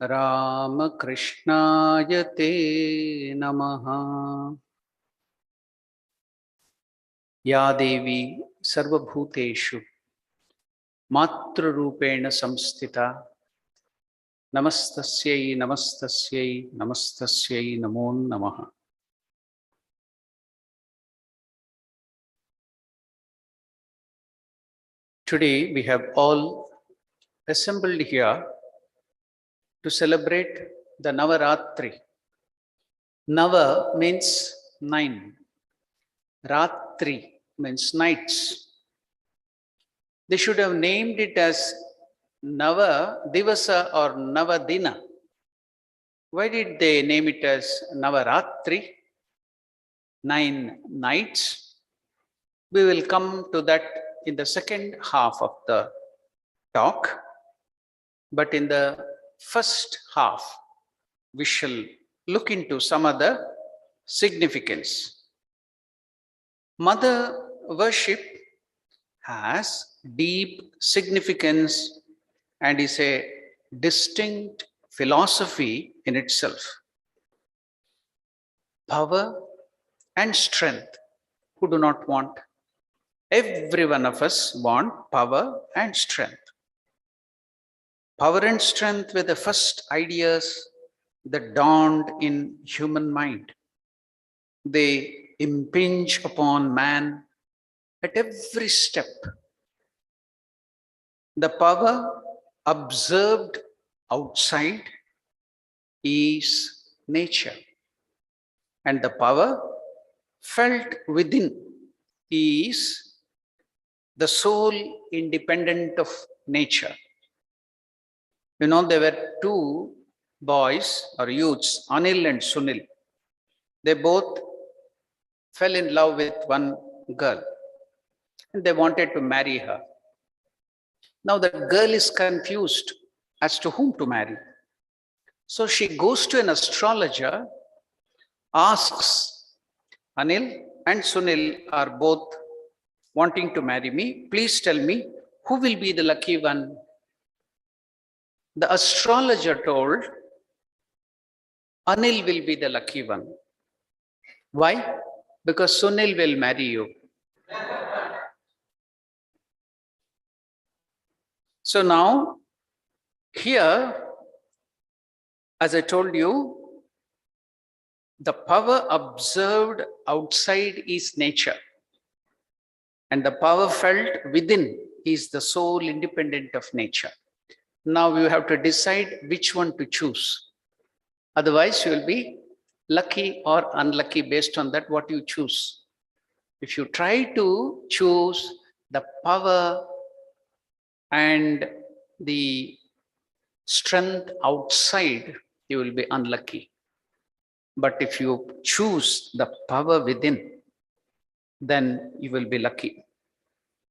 Ramakrishnaaya te namaha. Ya Devi Sarvabhuteshu Matrarupena Samstita Namastasyai Namastasyai Namastasyai Namo Namaha. Today we have all assembled here to celebrate the Navarathri. Nava means 9. Ratri means nights. They should have named it as Nava Divasa or Navadina. Why did they name it as Navaratri? 9 nights. We will come to that in the second half of the talk. But in the first half, we shall look into some other significance. Mother worship has deep significance and is a distinct philosophy in itself. Power and strength. Who do not want? Every one of us want power and strength. Power and strength were the first ideas that dawned in human mind. They impinge upon man at every step. The power observed outside is nature, and the power felt within is the soul independent of nature. You know, there were two boys or youths, Anil and Sunil. They both fell in love with one girl and they wanted to marry her. Now the girl is confused as to whom to marry. So she goes to an astrologer, asks, Anil and Sunil are both wanting to marry me. Please tell me who will be the lucky one. The astrologer told, Anil will be the lucky one. Why? Because Sunil will marry you. So now, here, as I told you, the power observed outside is nature, and the power felt within is the soul independent of nature. Now you have to decide which one to choose. Otherwise, you will be lucky or unlucky based on that what you choose. If you try to choose the power and the strength outside, you will be unlucky. But if you choose the power within, then you will be lucky.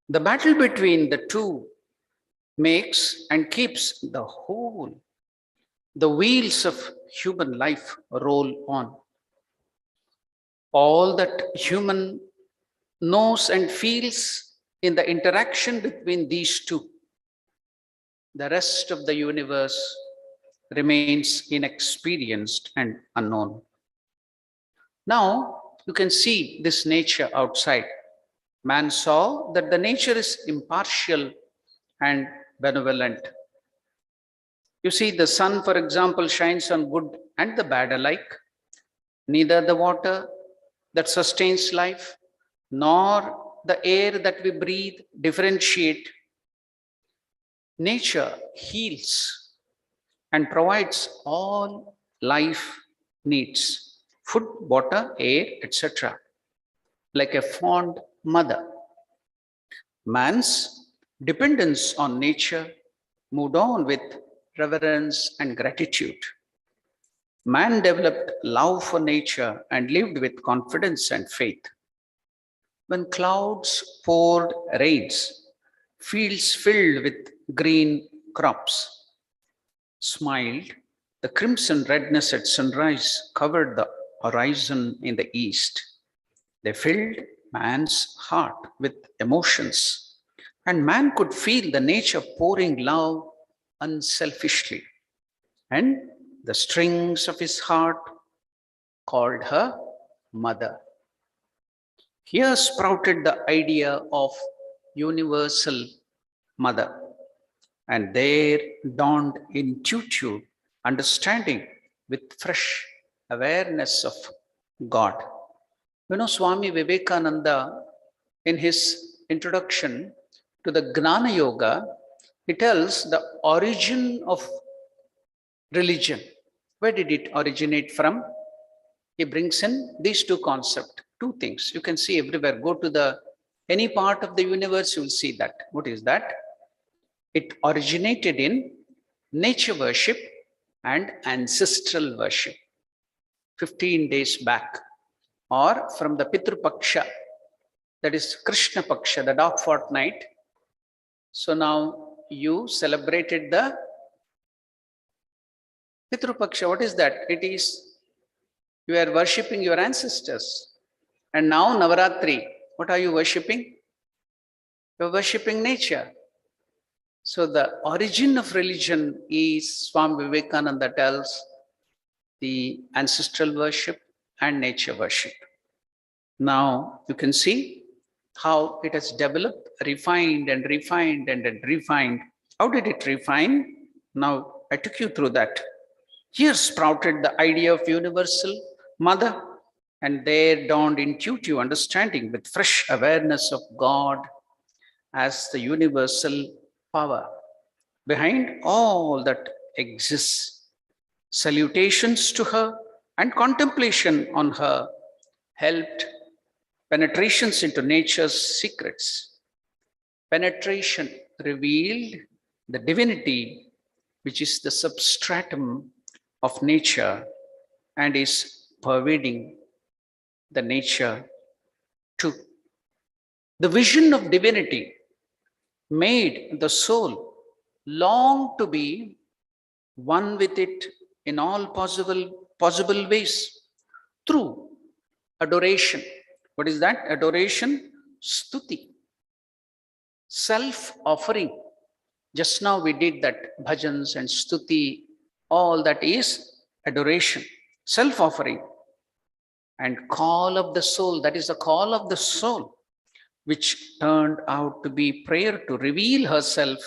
The battle between the two makes and keeps the wheels of human life roll on. All that human knows and feels in the interaction between these two, the rest of the universe remains inexperienced and unknown. Now, you can see this nature outside. Man saw that the nature is impartial and benevolent. You see, the sun, for example, shines on good and the bad alike. Neither the water that sustains life, nor the air that we breathe differentiate. Nature heals and provides all life needs, food, water, air, etc., like a fond mother. Man's dependence on nature moved on with reverence and gratitude. Man developed love for nature and lived with confidence and faith. When clouds poured rains, fields filled with green crops smiled, the crimson redness at sunrise covered the horizon in the east. They filled man's heart with emotions, and man could feel the nature pouring love unselfishly. and the strings of his heart called her mother. Here sprouted the idea of universal mother, and there dawned intuitive understanding with fresh awareness of God. You know, Swami Vivekananda, in his introduction to the Gnana Yoga, he tells the origin of religion. Where did it originate from? He brings in these two concepts, two things. You can see everywhere. Go to any part of the universe, you will see that. What is that? It originated in nature worship and ancestral worship 15 days back, or from the Pitru Paksha, that is Krishna Paksha, the dark fortnight. So now you celebrated the Pitru Paksha. What is that? It is you are worshipping your ancestors. And now Navarathri, what are you worshipping? You are worshipping nature. So the origin of religion is, Swami Vivekananda tells, the ancestral worship and nature worship. Now you can see how it has developed, refined and refined and refined. How did it refine? Now I took you through that. Here sprouted the idea of universal mother, and there dawned intuitive understanding with fresh awareness of God as the universal power behind all that exists. Salutations to her and contemplation on her helped penetrations into nature's secrets. Penetration revealed the divinity, which is the substratum of nature and is pervading the nature too. The vision of divinity made the soul long to be one with it in all possible ways through adoration. What is that? Adoration, stuti, self-offering. Just now we did that, bhajans and stuti, all that is adoration, self-offering, and call of the soul, that is the call of the soul, which turned out to be prayer to reveal herself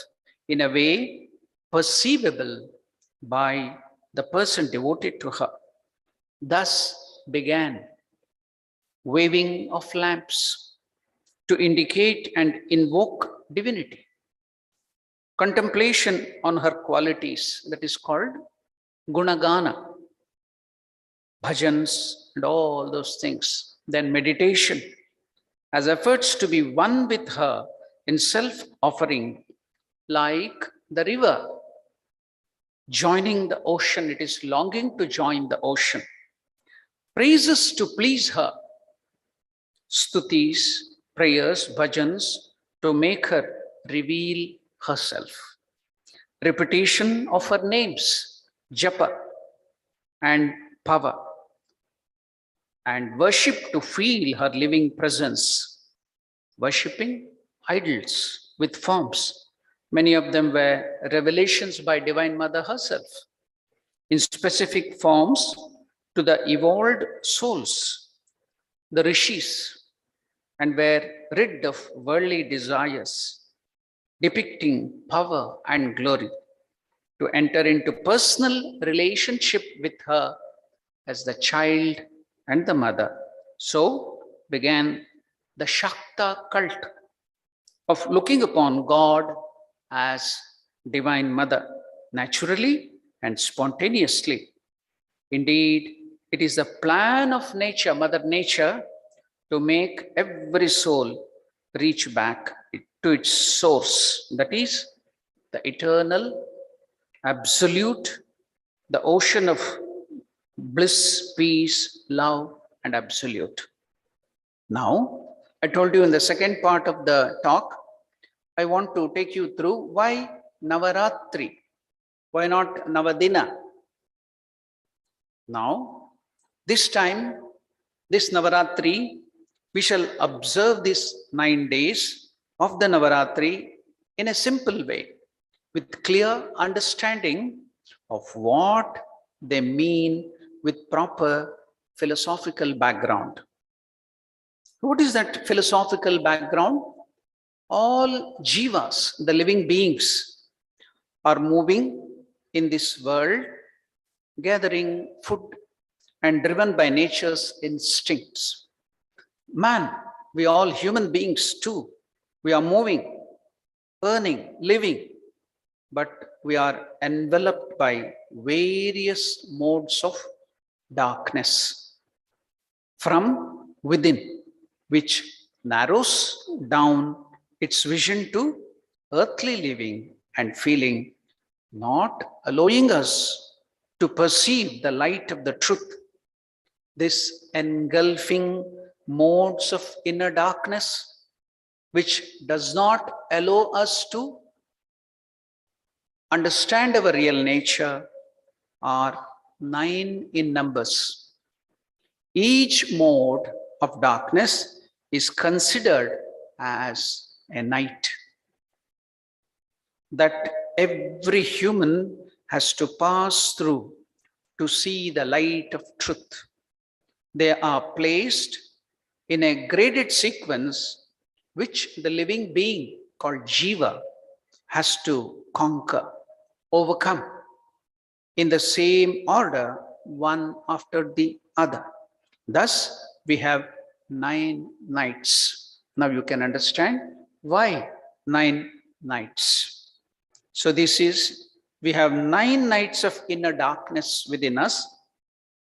in a way perceivable by the person devoted to her. Thus began waving of lamps to indicate and invoke divinity. Contemplation on her qualities, that is called gunagana, bhajans and all those things. Then meditation as efforts to be one with her in self-offering, like the river joining the ocean. It is longing to join the ocean. Praises to please her, stutis, prayers, bhajans to make her reveal herself. Repetition of her names, japa and power, and worship to feel her living presence. Worshipping idols with forms. Many of them were revelations by Divine Mother herself in specific forms to the evolved souls, the rishis, and were rid of worldly desires, depicting power and glory, to enter into personal relationship with her as the child and the mother. So began the Shakta cult of looking upon God as Divine Mother, naturally and spontaneously. Indeed, it is the plan of nature, Mother Nature, to make every soul reach back to its source, that is the eternal, absolute, the ocean of bliss, peace, love, and absolute. Now, I told you in the second part of the talk, I want to take you through why Navarathri, why not Navadina? Now, this time, this Navarathri, we shall observe these 9 days of the Navarathri in a simple way, with clear understanding of what they mean with proper philosophical background. What is that philosophical background? All jivas, the living beings, are moving in this world, gathering food and driven by nature's instincts. Man, we all human beings too. We are moving, earning, living, but we are enveloped by various modes of darkness from within, which narrows down its vision to earthly living and feeling, not allowing us to perceive the light of the truth. This engulfing modes of inner darkness, which does not allow us to understand our real nature, are 9 in numbers. Each mode of darkness is considered as a night that every human has to pass through to see the light of truth. They are placed in a graded sequence which the living being called Jiva has to conquer, overcome in the same order, one after the other. Thus, we have 9 nights. Now you can understand why 9 nights. So this is, we have 9 nights of inner darkness within us.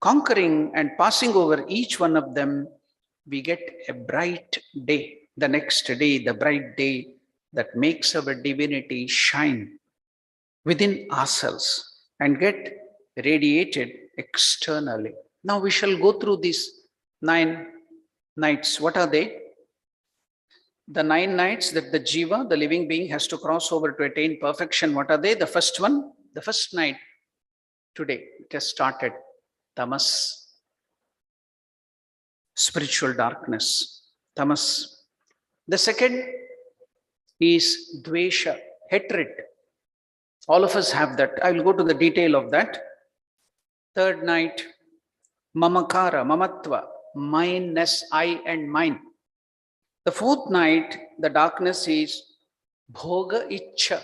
Conquering and passing over each one of them, we get a bright day. The next day, the bright day that makes our divinity shine within ourselves and get radiated externally. Now we shall go through these 9 nights. What are they? The 9 nights that the jiva, the living being, has to cross over to attain perfection. What are they? The first one, the first night today, it has started. Tamas, spiritual darkness, tamas. The second is dvesha, hatred. All of us have that. I will go to the detail of that. Third night, mamakara, mamatva, mineness, I and mine. The fourth night, the darkness is bhoga ichcha,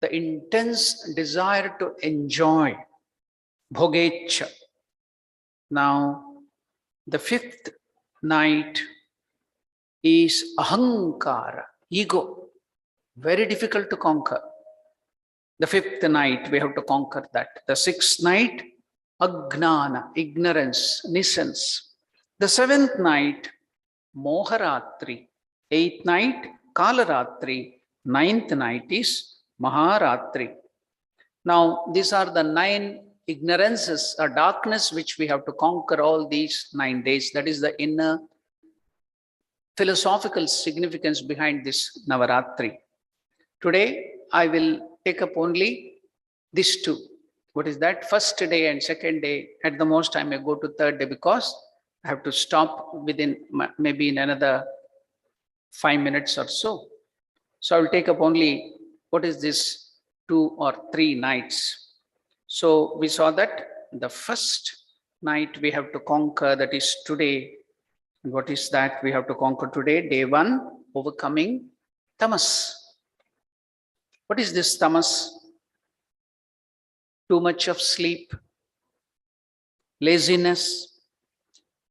the intense desire to enjoy, bhogecha. Now, the fifth night is ahankara, ego, very difficult to conquer. The fifth night, we have to conquer that. The sixth night, agnana, ignorance, nuisance. The seventh night, Moharatri. Eighth night, Kalaratri. Ninth night is Maharatri. Now, these are the 9 ignorances or darkness which we have to conquer all these 9 days. That is the inner philosophical significance behind this Navarathri. Today, I will take up only these 2. What is that? First day and second day. At the most, I may go to third day because I have to stop within maybe in another 5 minutes or so. So I will take up only what is this 2 or 3 nights. So we saw that the first night we have to conquer, that is today. And what is that we have to conquer today? Day 1, overcoming tamas. What is this tamas? Too much of sleep, laziness,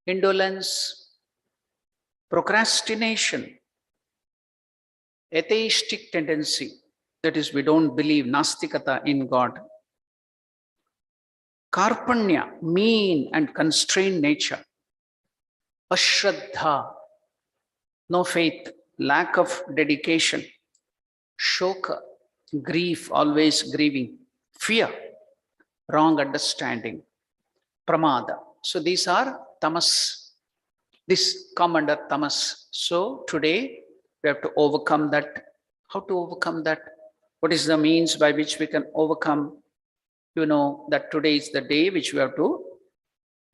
indolence, procrastination, atheistic tendency, that is, we don't believe, nastikata, in God. Karpanya, mean and constrained nature. Ashraddha, no faith, lack of dedication. Shoka, grief, always grieving. Fear, wrong understanding. Pramada. So these are tamas. This come under tamas. So today we have to overcome that. How to overcome that? What is the means by which we can overcome? You know that today is the day which we have to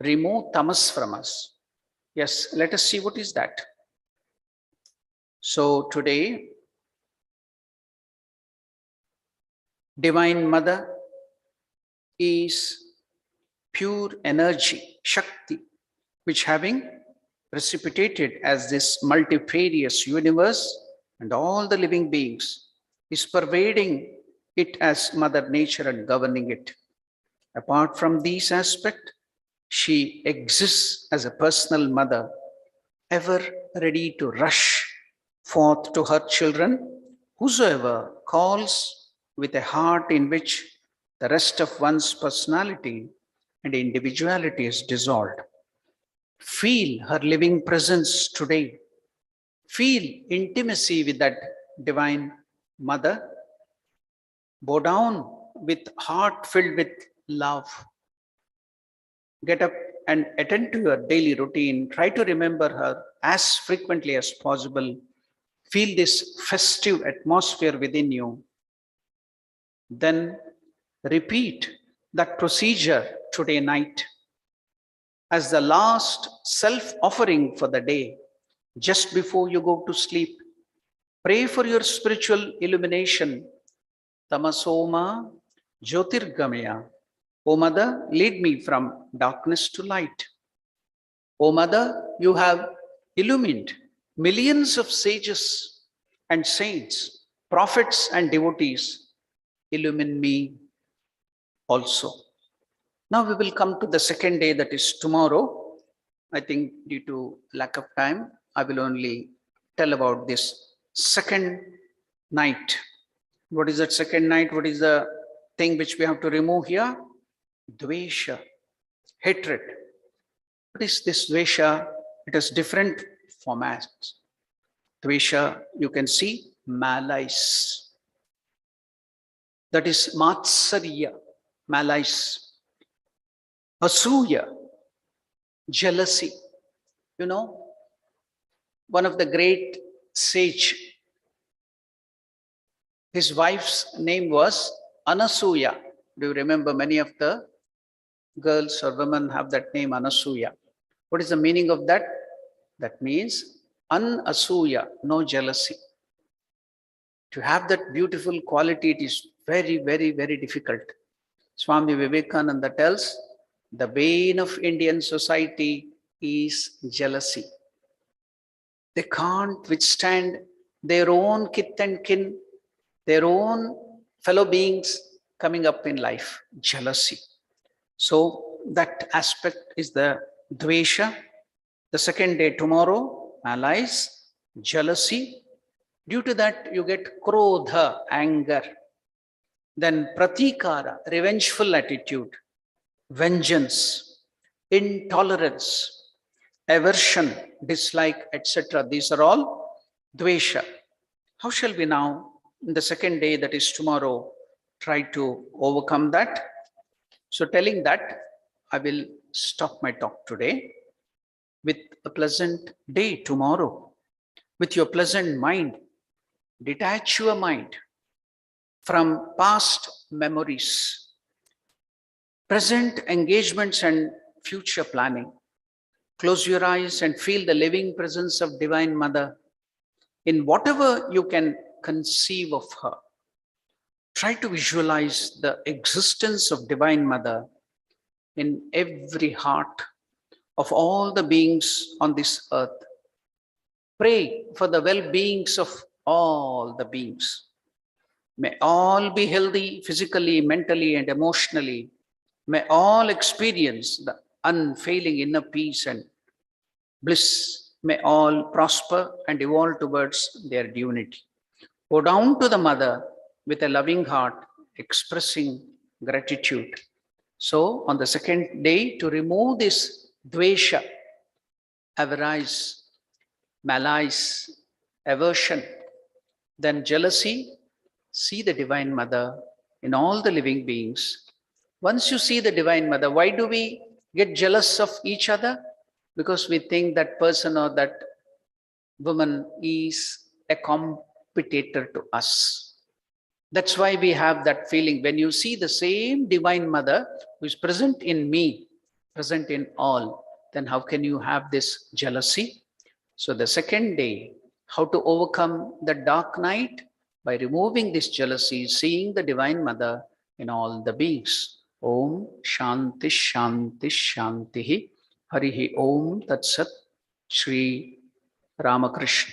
remove tamas from us. Yes, let us see what is that. So today, Divine Mother, is pure energy, Shakti, which having precipitated as this multifarious universe and all the living beings, is pervading it as Mother Nature and governing it. Apart from these aspects, she exists as a personal mother, ever ready to rush forth to her children, whosoever calls with a heart in which the rest of one's personality and individuality is dissolved. Feel her living presence today. Feel intimacy with that divine mother. Bow down with heart filled with love. Get up and attend to your daily routine. Try to remember her as frequently as possible. Feel this festive atmosphere within you. Then repeat that procedure today night as the last self-offering for the day. Just before you go to sleep, pray for your spiritual illumination. Tamasoma Jyotirgamaya. O Mother, lead me from darkness to light. O Mother, you have illumined millions of sages and saints, prophets and devotees. Illumine me also. Now we will come to the second day, that is tomorrow. I think due to lack of time, I will only tell about this second night. What is that second night? What is the thing which we have to remove here? Dvesha, hatred. What is this dvesha? It has different formats. Dvesha, you can see malice. That is matsarya, malice. Asuya, jealousy. You know, one of the great sage, his wife's name was Anasuya. Do you remember many of the girls or women have that name, Anasuya? What is the meaning of that? That means anasuya, no jealousy. To have that beautiful quality, it is very, very, very difficult. Swami Vivekananda tells, the bane of Indian society is jealousy. They can't withstand their own kith and kin, their own fellow beings coming up in life. Jealousy. So that aspect is the dvesha. The second day tomorrow, malice, jealousy. Due to that, you get krodha, anger. Then pratikara, revengeful attitude, vengeance, intolerance, aversion, dislike, etc. These are all dvesha. How shall we now, in the second day, that is tomorrow, try to overcome that? So telling that, I will stop my talk today with a pleasant day tomorrow. With your pleasant mind, detach your mind from past memories, present engagements and future planning. Close your eyes and feel the living presence of Divine Mother in whatever you can conceive of her. Try to visualize the existence of Divine Mother in every heart of all the beings on this earth. Pray for the well-beings of all the beings. May all be healthy physically, mentally, and emotionally. May all experience the unfailing inner peace and bliss. May all prosper and evolve towards their divinity. Go down to the Mother with a loving heart, expressing gratitude. So on the second day, to remove this dvesha, avarice, malice, aversion, then jealousy, see the Divine Mother in all the living beings. Once you see the Divine Mother, why do we get jealous of each other? Because we think that person or that woman is a competitor to us. That's why we have that feeling. When you see the same Divine Mother who is present in me, present in all, then how can you have this jealousy? So the second day, how to overcome the dark night? By removing this jealousy, seeing the Divine Mother in all the beings. Om Shanti Shanti Shanti. Harihi Om Tat Sat. Shri Ramakrishna.